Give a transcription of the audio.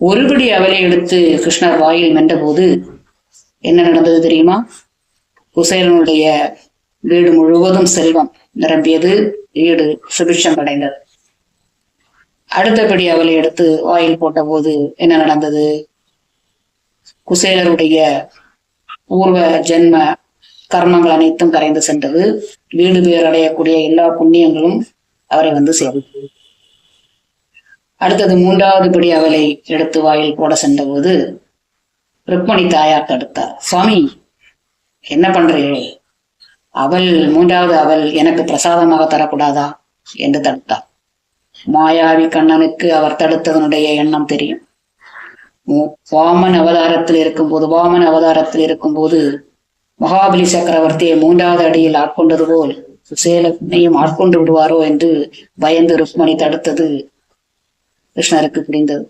ஒருபடி அவலை எடுத்து கிருஷ்ணர் வாயில் மென்றபோது என்ன நடந்தது தெரியுமா? குசேலனுடைய வீடு முழுவதும் செல்வம் நிரம்பியது, வீடு சுபிட்சம் அடைந்தது. அடுத்தபடி அவளை எடுத்து வாயில் போட்ட போது என்ன நடந்தது? குசேலருடைய பூர்வ ஜென்ம கர்மங்கள் அனைத்தும் கரைந்து சென்றது. வீடு பேர் அடையக்கூடிய எல்லா புண்ணியங்களும் அவரை வந்து சேர்ந்தது. அடுத்தது மூன்றாவது படி அவளை எடுத்து வாயில் போட சென்ற போது ருக்மணி தாயார் தடுத்தார். சுவாமி, என்ன பண்றீர்கள்? அவள் மூன்றாவது அவள் எனக்கு பிரசாதமாக தரக்கூடாதா என்று தடுத்தார். மாயாவி கண்ணனுக்கு அவர் தடுத்ததனுடைய எண்ணம் தெரியும். வாமன் அவதாரத்தில் இருக்கும்போது மகாபலி சக்கரவர்த்தியை மூன்றாவது அடியில் ஆட்கொண்டது போல் சுசேலனையும் ஆட்கொண்டு விடுவாரோ என்று பயந்து ருக்மணி தடுத்தது கிருஷ்ணருக்கு புரிந்தது.